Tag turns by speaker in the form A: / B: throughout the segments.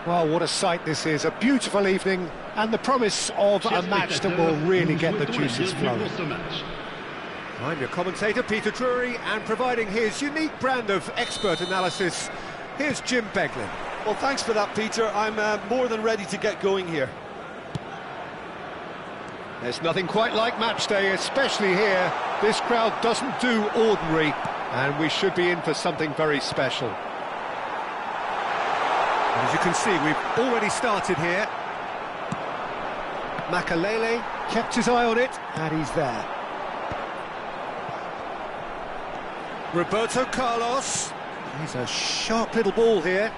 A: Well, what a sight this is, a beautiful evening, and the promise of a match that will really get the juices flowing. I'm your commentator, Peter Drury, and providing his unique brand of expert analysis, here's Jim Beglin.
B: Well, thanks for that, Peter. I'm more than ready to get going here.
A: There's nothing quite like match day, especially here. This crowd doesn't do ordinary, and we should be in for something very special. As you can see, we've already started here. Makalele kept his eye on it, and he's there. Roberto Carlos. He's a sharp little ball here.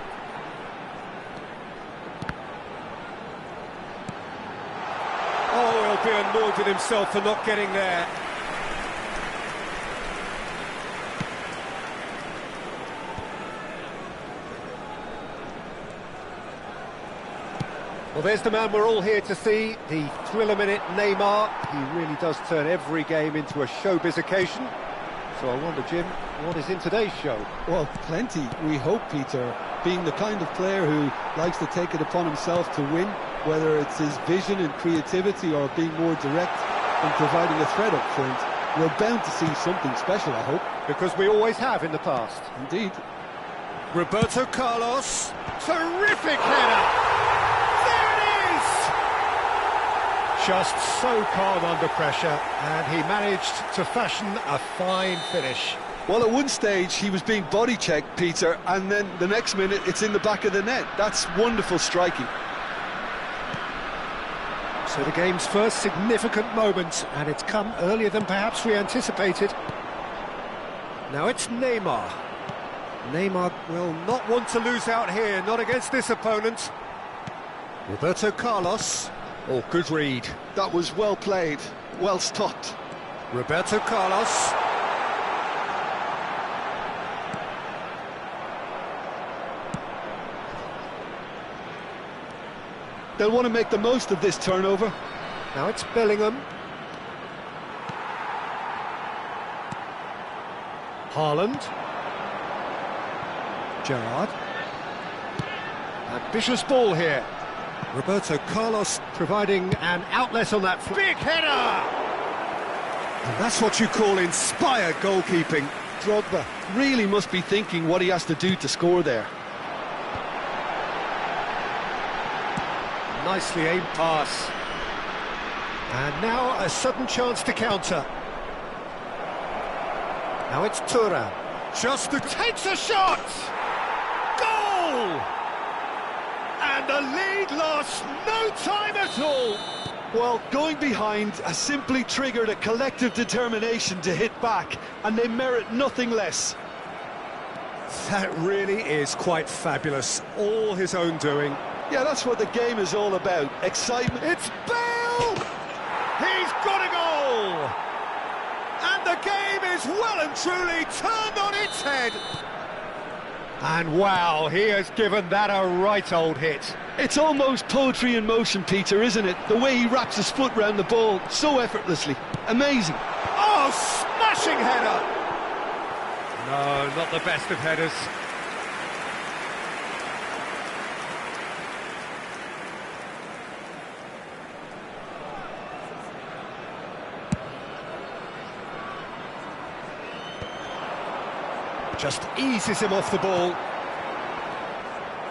A: Oh, he'll be annoyed with himself for not getting there. Well, there's the man we're all here to see, the thriller-minute Neymar. He really does turn every game into a showbiz occasion. So I wonder, Jim, what is in today's show?
C: Well, plenty, we hope, Peter. Being the kind of player who likes to take it upon himself to win, whether it's his vision and creativity or being more direct and providing a threat up front, we're bound to see something special, I hope.
A: Because we always have in the past.
C: Indeed.
A: Roberto Carlos, terrific header! Just so calm under pressure, and he managed to fashion a fine finish.
C: Well, at one stage he was being body checked, Peter, and then the next minute it's in the back of the net. That's wonderful striking.
A: So the game's first significant moment, and it's come earlier than perhaps we anticipated. Now it's Neymar. Neymar will not want to lose out here, not against this opponent. Roberto Carlos. Oh, good read.
C: That was well played, well stopped.
A: Roberto Carlos.
C: They'll want to make the most of this turnover.
A: Now it's Bellingham. Haaland. Gerrard. Ambitious ball here. Roberto Carlos providing an outlet on that big header! And that's what you call inspired goalkeeping.
C: Drogba really must be thinking what he has to do to score there.
A: Nicely aimed pass. And now a sudden chance to counter. Now it's Thuram. Just takes a shot! Goal! And the lead lost no time at all.
C: Well, going behind has simply triggered a collective determination to hit back, and they merit nothing less.
A: That really is quite fabulous. All his own doing.
C: Yeah, that's what the game is all about. Excitement.
A: It's Bale! He's got a goal! And the game is well and truly turned on its head. And wow, he has given that a right old hit.
C: It's almost poetry in motion, Peter, isn't it? The way he wraps his foot round the ball so effortlessly. Amazing.
A: Oh, smashing header! No, not the best of headers. Just eases him off the ball.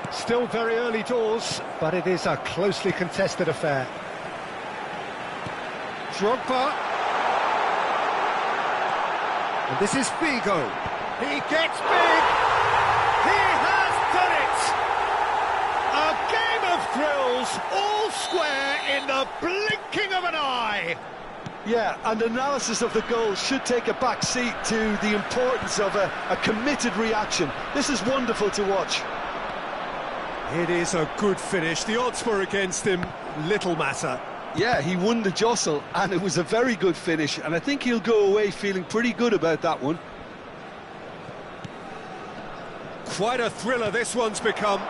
A: Still very early doors, but it is a closely contested affair. Drogba. And this is Figo. He gets big. He has done it. A game of thrills, all square in the blinking of an eye.
C: Yeah, and analysis of the goal should take a back seat to the importance of a committed reaction. This is wonderful to watch.
A: It is a good finish. The odds were against him, little matter.
C: Yeah, he won the jostle, and it was a very good finish, and I think he'll go away feeling pretty good about that one.
A: Quite a thriller this one's become.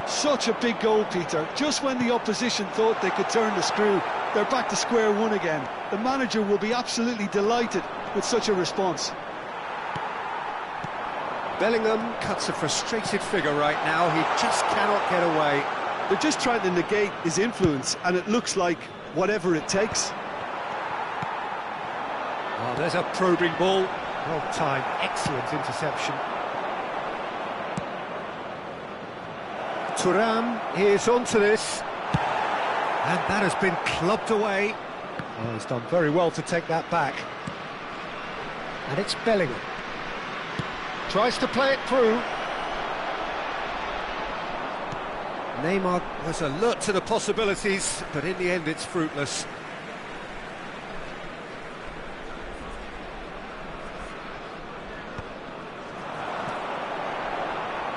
C: Such a big goal, Peter. Just when the opposition thought they could turn the screw, they're back to square one again. The manager will be absolutely delighted with such a response.
A: Bellingham cuts a frustrated figure right now. He just cannot get away.
B: They're just trying to negate his influence, and it looks like whatever it takes.
A: Oh, there's a probing ball. Well timed, excellent interception. Thuram is onto this. And that has been clubbed away. Oh, he's done very well to take that back. And it's Bellingham. Tries to play it through. Neymar was alert to the possibilities, but in the end it's fruitless.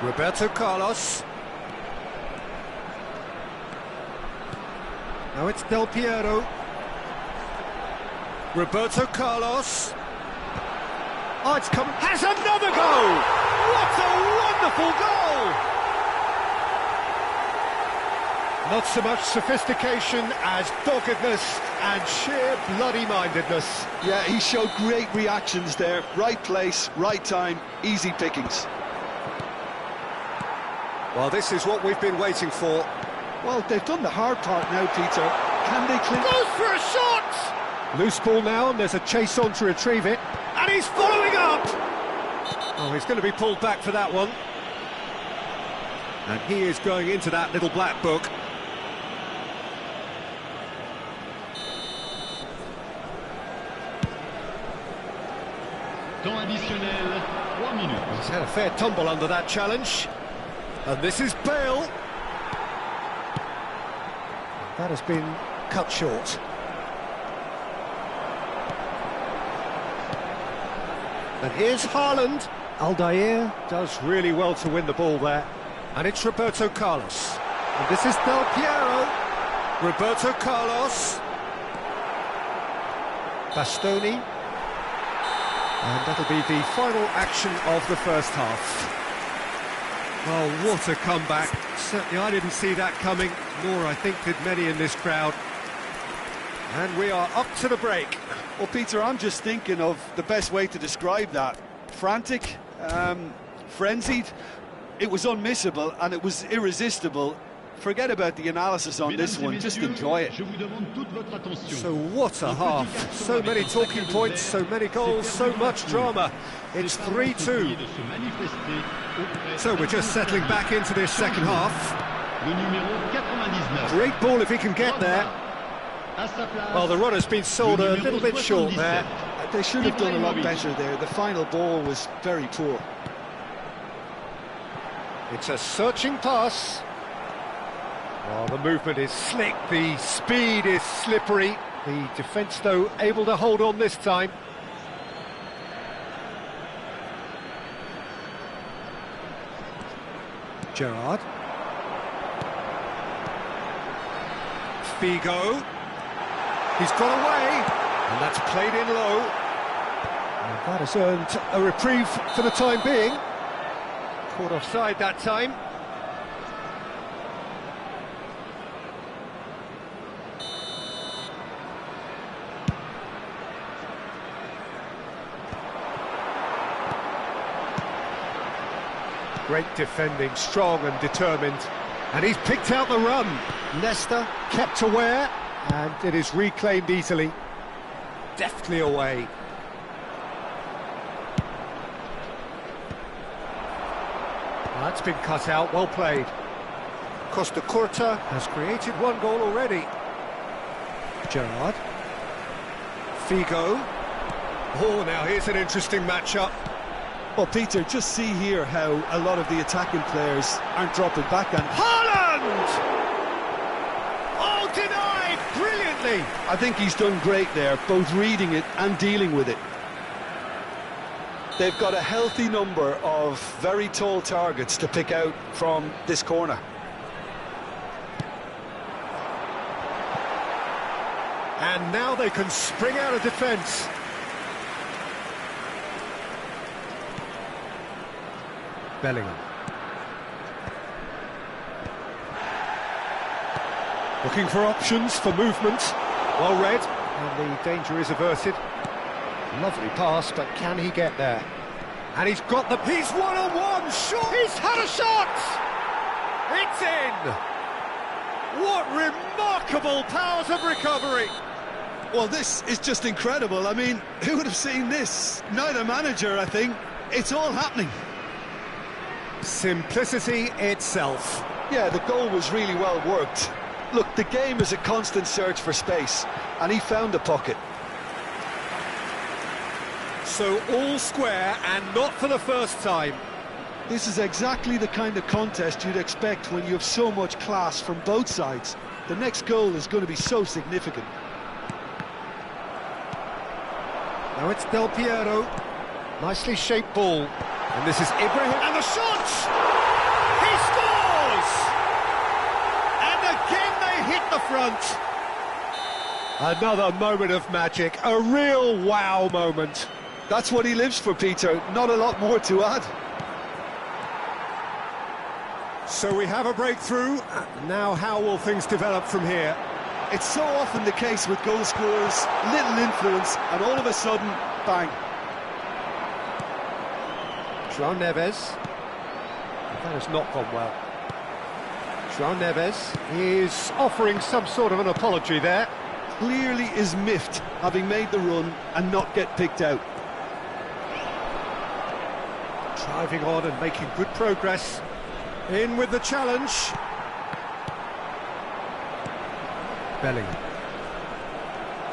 A: Roberto Carlos. Now it's Del Piero. Roberto Carlos. Oh, it's come. Has another goal! What a wonderful goal! Not so much sophistication as doggedness and sheer bloody-mindedness.
B: Yeah, he showed great reactions there. Right place, right time, easy pickings.
A: Well, this is what we've been waiting for.
B: Well, they've done the hard part now, Peter. Can they clean?
A: Goes for a shot! Loose ball now, and there's a chase on to retrieve it. And he's following up! Oh, he's going to be pulled back for that one. And he is going into that little black book.
D: Temps additionnel, 3 minutes.
A: He's had a fair tumble under that challenge. And this is Bale. That has been cut short. And here's Haaland. Aldair does really well to win the ball there. And it's Roberto Carlos. And this is Del Piero. Roberto Carlos. Bastoni. And that'll be the final action of the first half. Well, what a comeback. Certainly I didn't see that coming, nor I think did many in this crowd. And we are up to the break.
B: Well, Peter, I'm just thinking of the best way to describe that. Frantic, frenzied. It was unmissable and it was irresistible. Forget about the analysis on this one, just enjoy it.
A: So what a half. So many talking points, so many goals, so much drama. It's 3-2. So we're just settling back into this second half. Great ball if he can get there. Well, the runner's been sold a little bit short there.
B: They should have done a lot better there. The final ball was very poor.
A: It's a searching pass. Oh, the movement is slick, the speed is slippery. The defence, though, able to hold on this time. Gerrard. Figo. He's got away, and that's played in low. And that has earned a reprieve for the time being. Caught offside that time. Great defending, strong and determined. And he's picked out the run. Nesta kept aware, and it is reclaimed easily. Deftly away. Well, that's been cut out, well played. Costa Curta has created one goal already. Gerrard. Figo. Oh, now here's an interesting matchup.
B: Well, Peter, just see here how a lot of the attacking players aren't dropping back. And
A: Haaland! Oh, denied brilliantly!
B: I think he's done great there, both reading it and dealing with it. They've got a healthy number of very tall targets to pick out from this corner.
A: And now they can spring out of defence. Bellingham. Looking for options for movement. Well read, and the danger is averted. Lovely pass, but can he get there? And he's got the... He's one-on-one, shot! He's had a shot! It's in! What remarkable powers of recovery!
B: Well, this is just incredible. I mean, who would have seen this? Neither manager, I think. It's all happening.
A: Simplicity itself.
B: Yeah, the goal was really well worked. Look, the game is a constant search for space, and he found a pocket.
A: So all square, and not for the first time.
B: This is exactly the kind of contest you'd expect when you have so much class from both sides. The next goal is going to be so significant.
A: Now it's Del Piero. Nicely shaped ball. And this is Ibrahim. And the shot! He scores! And again they hit the front. Another moment of magic. A real wow moment.
B: That's what he lives for, Peter. Not a lot more to add.
A: So we have a breakthrough. Now how will things develop from here?
B: It's so often the case with goal scorers, little influence, and all of a sudden, bang.
A: João Neves. That has not gone well. João Neves is offering some sort of an apology there.
B: Clearly is miffed, having made the run and not get picked out.
A: Driving on and making good progress. In with the challenge. Bellingham.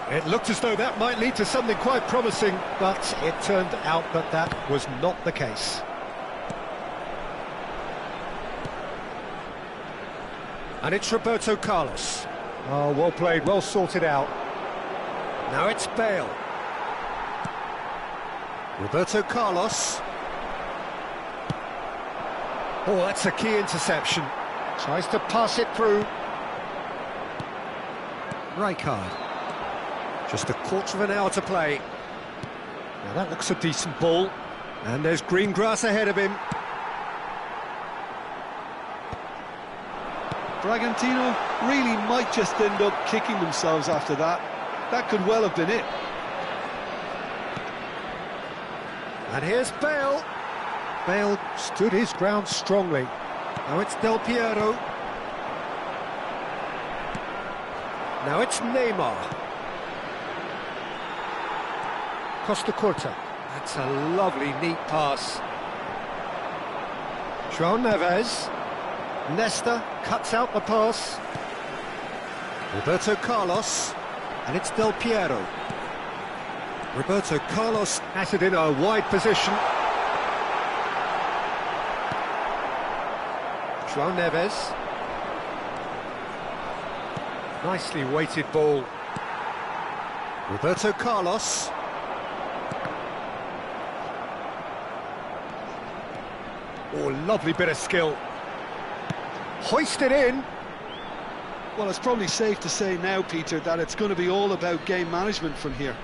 A: It looked as though that might lead to something quite promising, but it turned out that that was not the case. And it's Roberto Carlos. Oh, well played, well sorted out. Now it's Bale. Roberto Carlos. Oh, that's a key interception. Tries to pass it through. Rijkaard. Just a quarter of an hour to play. Now that looks a decent ball. And there's green grass ahead of him.
B: Bragantino really might just end up kicking themselves after that. That could well have been it.
A: And here's Bale. Bale stood his ground strongly. Now it's Del Piero. Now it's Neymar. Costa Curta. That's a lovely, neat pass. João Neves. Nesta cuts out the pass. Roberto Carlos. And it's Del Piero. Roberto Carlos has it in a wide position. João Neves. Nicely weighted ball. Roberto Carlos. Oh, lovely bit of skill. Hoisted in.
B: Well, it's probably safe to say now, Peter, that it's going to be all about game management from here.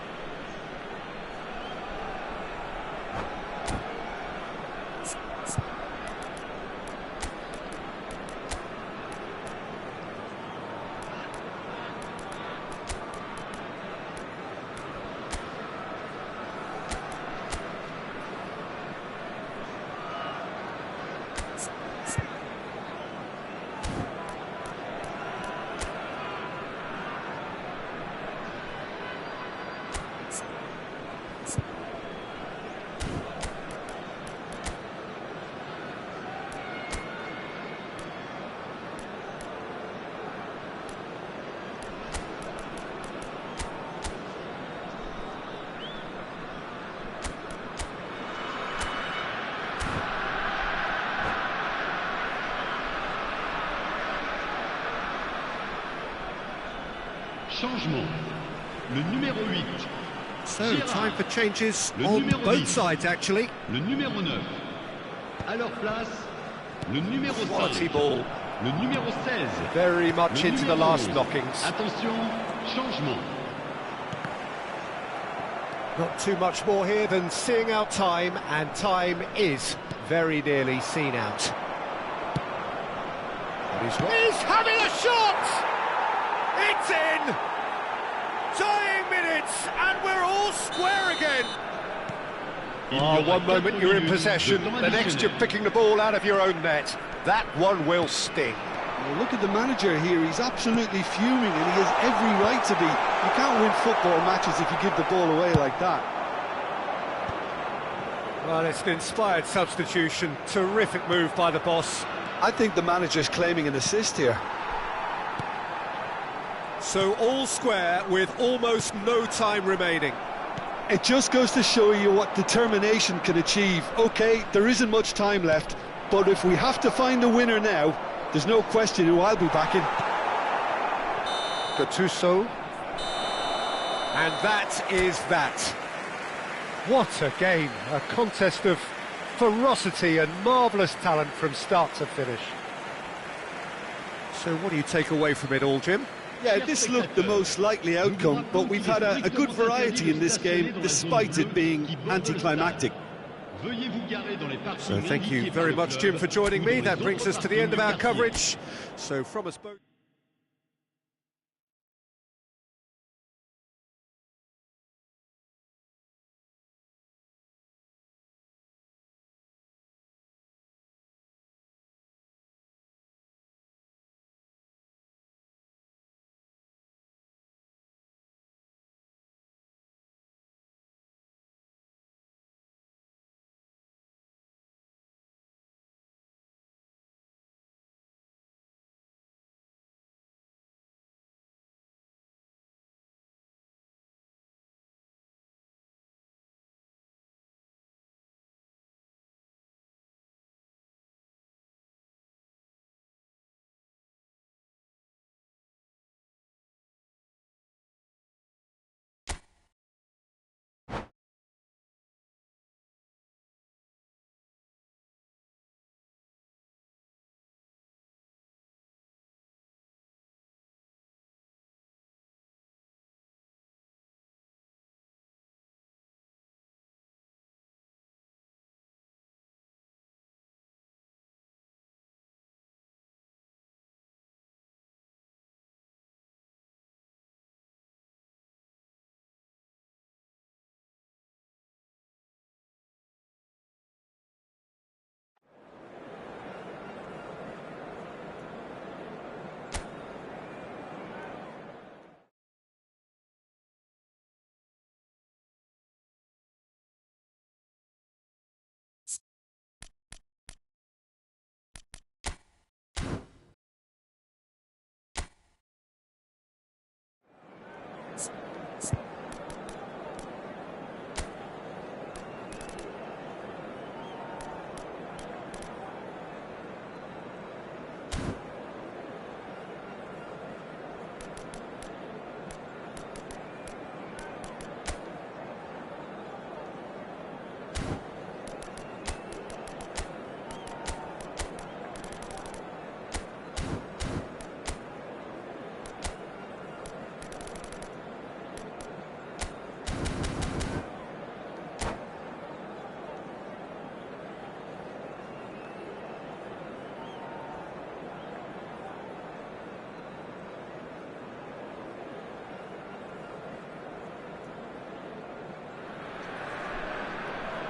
D: Changement. Le numéro 8.
A: So, time for changes on both sides, actually.
D: Le numéro 9. À leur place, le numéro 5.
A: Quality ball.
D: Le numéro 16.
A: Very much into the last knockings.
D: Attention, changement.
A: Not too much more here than seeing out time, and time is very nearly seen out. He's having a shot! It's in! Dying minutes, and we're all square again. Oh, one moment you're in possession, the next you're picking the ball out of your own net. That one will sting.
C: Well, look at the manager here, he's absolutely fuming and he has every right to be. You can't win football matches if you give the ball away like that.
A: Well, it's an inspired substitution, terrific move by the boss.
B: I think the manager's claiming an assist here.
A: So all square with almost no time remaining.
B: It just goes to show you what determination can achieve. OK, there isn't much time left, but if we have to find a winner now, there's no question who I'll be backing.
A: Gattuso. And that is that. What a game, a contest of ferocity and marvellous talent from start to finish. So what do you take away from it all, Jim?
B: Yeah, this looked the most likely outcome, but we've had a good variety in this game, despite it being anticlimactic.
A: So thank you very much, Jim, for joining me. That brings us to the end of our coverage. So from us both...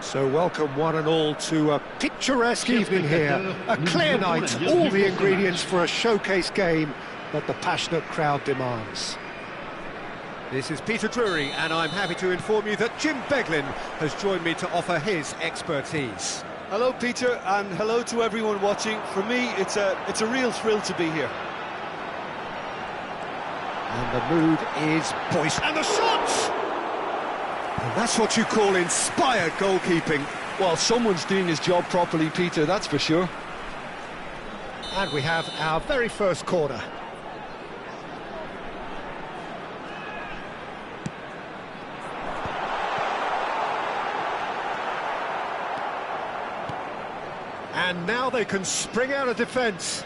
A: So welcome one and all to a picturesque evening here, a clear night, all the ingredients for a showcase game that the passionate crowd demands. This is Peter Drury, and I'm happy to inform you that Jim Beglin has joined me to offer his expertise.
B: Hello, Peter, and hello to everyone watching. For me, it's a real thrill to be here.
A: And the mood is boisterous. And the shots! And that's what you call inspired goalkeeping.
B: Well, someone's doing his job properly, Peter, that's for sure.
A: And we have our very first corner. And now they can spring out of defence.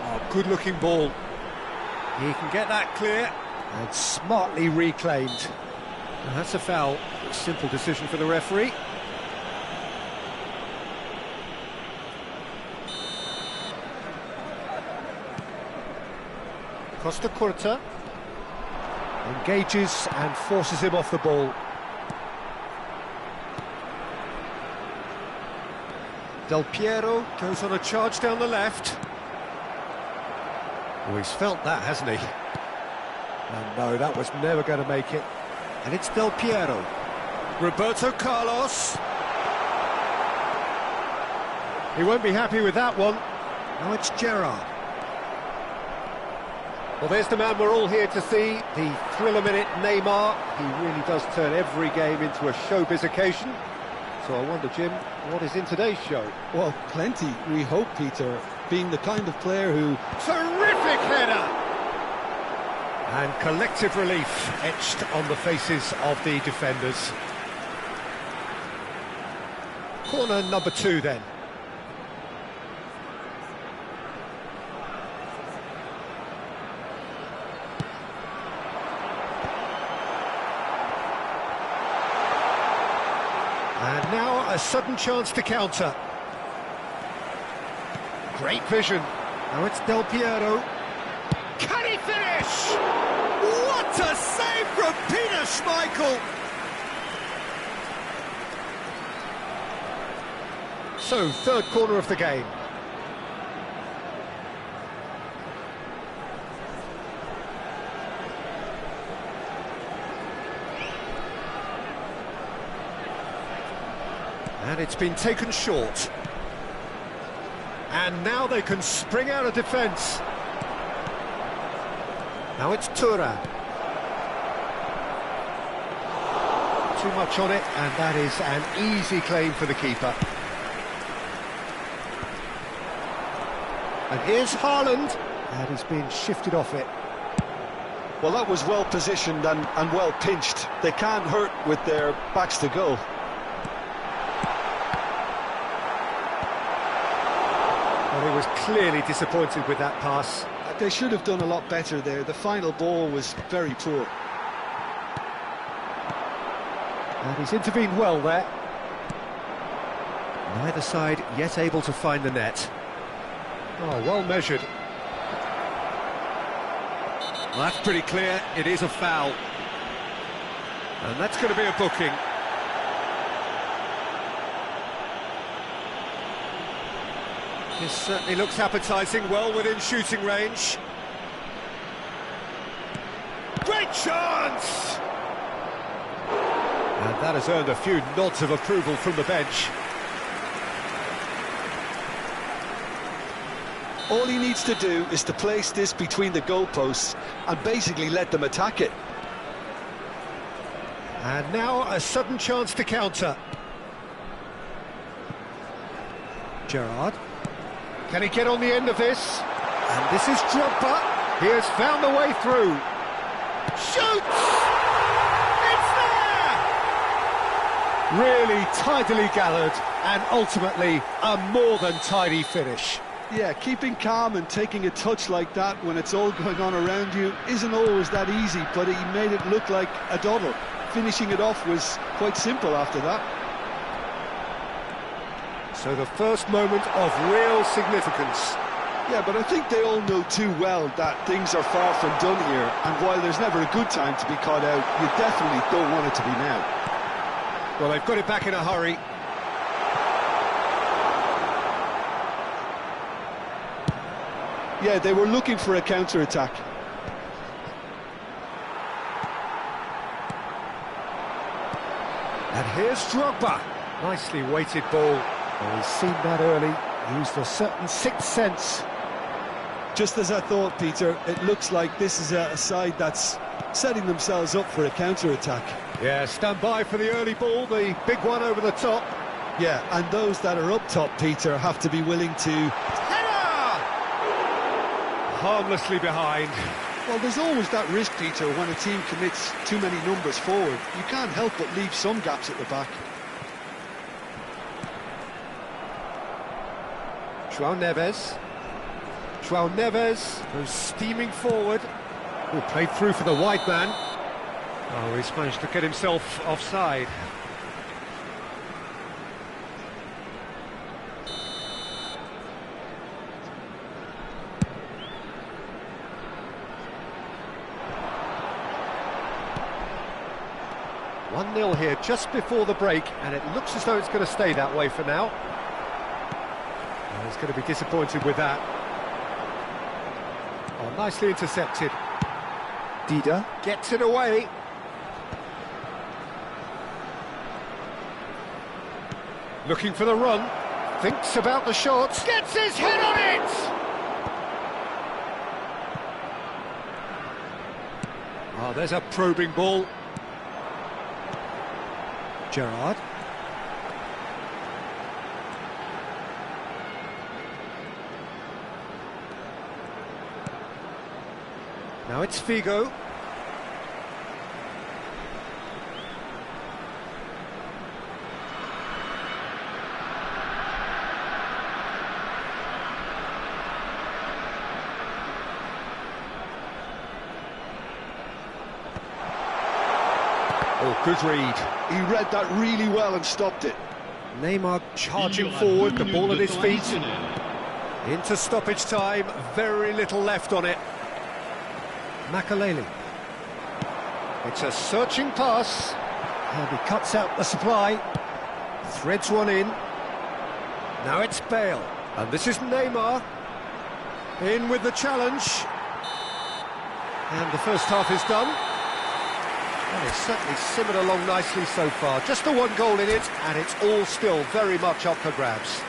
A: Oh, good-looking ball. He can get that clear. And smartly reclaimed. And that's a foul. Simple decision for the referee. Costa Curta engages and forces him off the ball. Del Piero goes on a charge down the left. Oh, he's felt that, hasn't he? And no, that was never going to make it. And it's Del Piero. Roberto Carlos. He won't be happy with that one. Now it's Gerrard. Well, there's the man we're all here to see, the thriller-minute Neymar. He really does turn every game into a showbiz occasion. So I wonder, Jim, what is in today's show?
C: Well, plenty, we hope, Peter, being the kind of player who...
A: Terrific header! And collective relief etched on the faces of the defenders. Corner number 2 then. And now a sudden chance to counter. Great vision. Now it's Del Piero. Can he finish? What a save from Peter Schmeichel! So, third corner of the game. And it's been taken short. And now they can spring out of defence. Now it's Thuram. Too much on it, and that is an easy claim for the keeper. And here's Haaland. And he's been shifted off it.
B: Well, that was well positioned and well pinched. They can't hurt with their backs to goal.
A: Well, he was clearly disappointed with that pass.
C: They should have done a lot better there. The final ball was very poor.
A: And he's intervened well there. Neither side yet able to find the net. Oh, well measured. Well, that's pretty clear. It is a foul. And that's going to be a booking. This certainly looks appetising, well within shooting range. Great chance! And that has earned a few nods of approval from the bench.
B: All he needs to do is to place this between the goalposts and basically let them attack it.
A: And now a sudden chance to counter. Gerrard. Can he get on the end of this? And this is Drogba. He has found the way through. Shoots! It's there! Really tidily gathered, and ultimately a more than tidy finish.
C: Yeah, keeping calm and taking a touch like that when it's all going on around you isn't always that easy, but he made it look like a doddle. Finishing it off was quite simple after that.
A: So the first moment of real significance.
B: Yeah, but I think they all know too well that things are far from done here, and while there's never a good time to be caught out, you definitely don't want it to be now.
A: Well, they've got it back in a hurry.
B: Yeah, they were looking for a counter-attack.
A: And here's Drogba. Nicely weighted ball. Well, he's seen that early, used a certain sixth sense.
C: Just as I thought, Peter, it looks like this is a side that's setting themselves up for a counter-attack.
A: Yeah, stand by for the early ball, the big one over the top.
C: Yeah, and those that are up top, Peter, have to be willing to...
A: Header! Harmlessly behind.
C: Well, there's always that risk, Peter, when a team commits too many numbers forward. You can't help but leave some gaps at the back.
A: João Neves. João Neves goes steaming forward. Oh, played through for the wide man. Oh, he's managed to get himself offside. One 0 here just before the break, and it looks as though it's going to stay that way for now. Well, he's going to be disappointed with that. Oh, nicely intercepted. Dida gets it away. Looking for the run. Thinks about the shot. Gets his head on it! Oh, there's a probing ball. Gerrard. Now it's Figo. Oh, good read.
B: He read that really well and stopped it.
A: Neymar charging forward, the ball at his feet. Into stoppage time, very little left on it. Makaleli. It's a searching pass. And he cuts out the supply. Threads one in. Now it's Bale. And this is Neymar. In with the challenge. And the first half is done. And it's certainly simmered along nicely so far. Just the one goal in it, and it's all still very much up for grabs.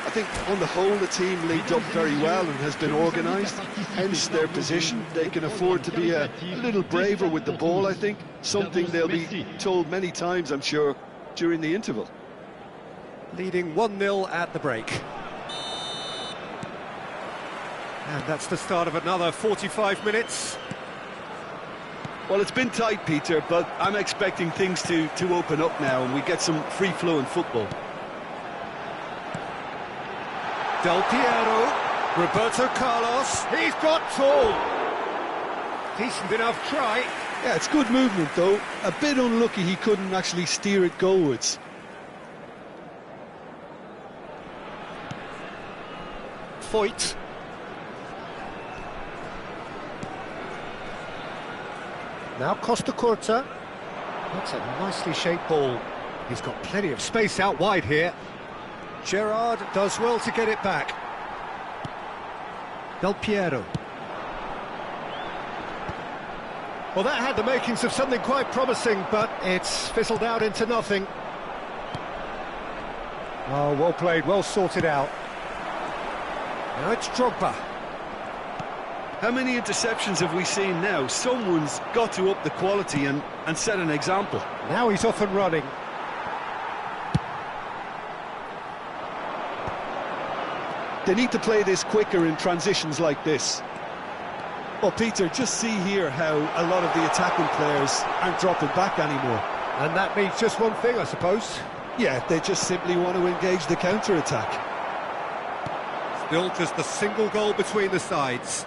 B: I think on the whole the team linked up very well and has been organised, hence their position. They can afford to be a little braver with the ball, I think. Something they'll be told many times, I'm sure, during the interval.
A: Leading 1-0 at the break. And that's the start of another 45 minutes.
B: Well, it's been tight, Peter, but I'm expecting things to open up now and we get some free-flowing football.
A: Del Piero, Roberto Carlos, he's got tall. Decent enough try.
C: Yeah, it's good movement though. A bit unlucky he couldn't actually steer it goalwards.
A: Foyt. Now Costa Curta. That's a nicely shaped ball. He's got plenty of space out wide here. Gerrard does well to get it back. Del Piero. Well, that had the makings of something quite promising, but it's fizzled out into nothing. Oh, well played, well sorted out. Now it's Drogba.
B: How many interceptions have we seen now? Someone's got to up the quality and set an example.
A: Now he's off and running.
C: They need to play this quicker in transitions like this. Well, Peter, just see here how a lot of the attacking players aren't dropping back anymore.
A: And that means just one thing, I suppose.
C: Yeah, they just simply want to engage the counter-attack.
A: Still just the single goal between the sides.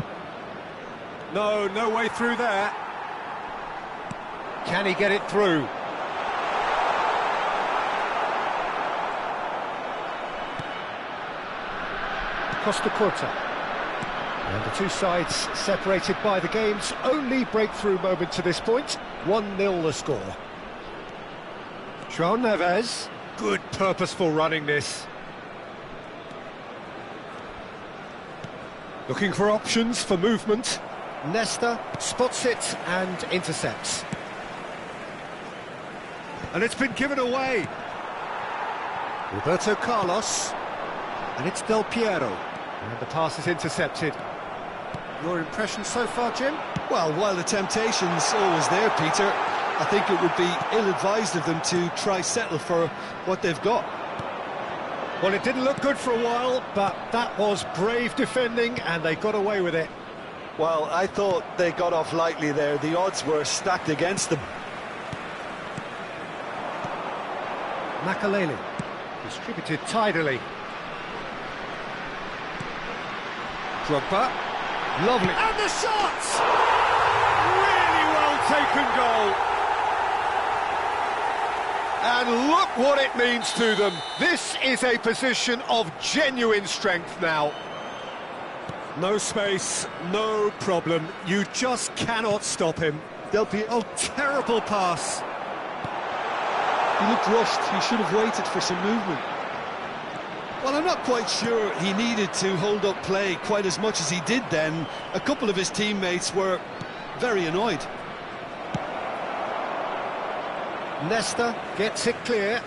A: No way through there. Can he get it through? Costa Curta. And the two sides separated by the game's only breakthrough moment to this point. 1-0 the score. João Neves. Good purposeful running this. Looking for options for movement. Nesta spots it and intercepts. And it's been given away. Roberto Carlos. And it's Del Piero. And the pass is intercepted. Your impression so far, Jim?
C: Well, while the temptation's always there, Peter, I think it would be ill-advised of them to try settle for what they've got.
A: Well, it didn't look good for a while, but that was brave defending, and they got away with it.
C: Well, I thought they got off lightly there. The odds were stacked against them.
A: Makaleli, distributed tidily. Drogba, lovely. And the shot! Really well taken goal. And look what it means to them. This is a position of genuine strength now. No space, no problem. You just cannot stop him. Del Piero, oh, terrible pass.
C: He looked rushed. He should have waited for some movement.
B: Well, I'm not quite sure he needed to hold up play quite as much as he did then. A couple of his teammates were very annoyed.
A: Nesta gets it clear.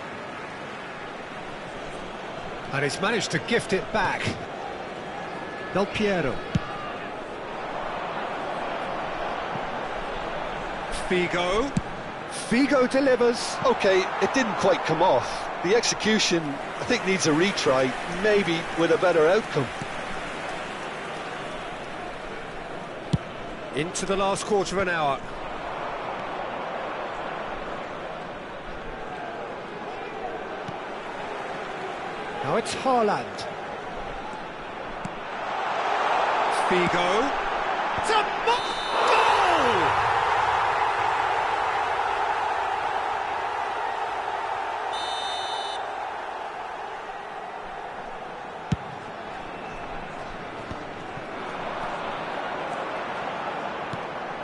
A: And he's managed to gift it back. Del Piero. Figo. Figo delivers.
C: OK, it didn't quite come off. The execution, I think, needs a retry, maybe with a better outcome.
A: Into the last quarter of an hour. Now it's Haaland. Figo. It's a goal!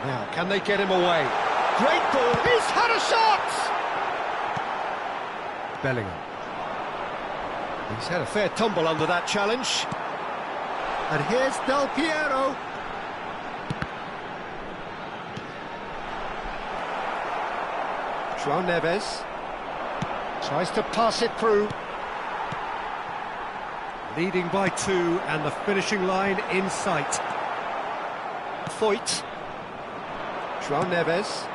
A: Now, can they get him away? Great ball. He's had a shot! Bellingham. He's had a fair tumble under that challenge. And here's Del Piero. João Neves tries to pass it through. Leading by 2 and the finishing line in sight. Foyt. João Neves.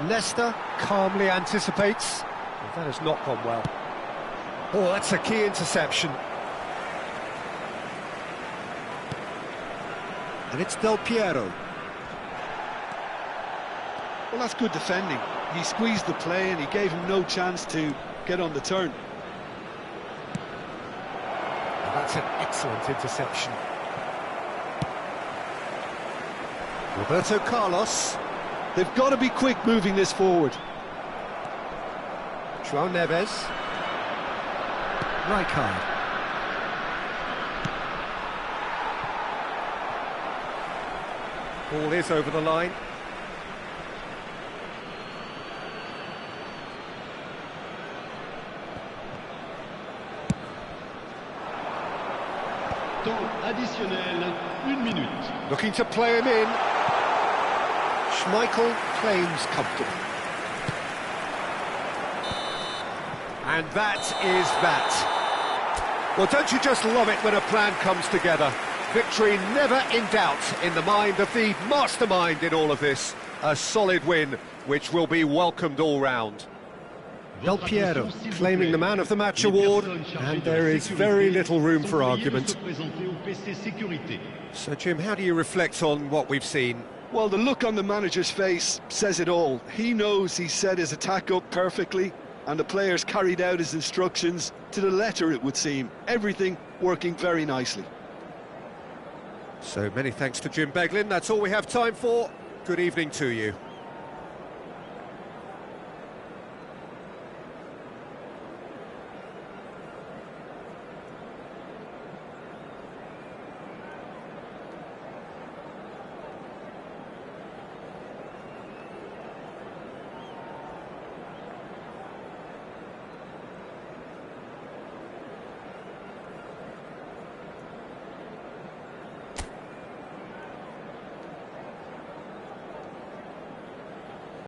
A: Nesta calmly anticipates. Well, that has not gone well. Oh, that's a key interception. And it's Del Piero.
B: Well, that's good defending. He squeezed the play and he gave him no chance to get on the turn.
A: And that's an excellent interception. Roberto Carlos.
C: They've got to be quick moving this forward.
A: João Neves. Rijkaard. Ball is over the line.
D: Temps additionnel, 1 minute.
A: Looking to play him in. Schmeichel claims comfortable. And that is that. Well, don't you just love it when a plan comes together? Victory never in doubt in the mind of the mastermind in all of this. A solid win, which will be welcomed all round. Del Piero claiming the Man of the Match award, and there is very little room for argument. So, Jim, how do you reflect on what we've seen?
B: Well, the look on the manager's face says it all. He knows he set his attack up perfectly, and the players carried out his instructions to the letter, it would seem. Everything working very nicely.
A: So many thanks to Jim Beglin. That's all we have time for. Good evening to you.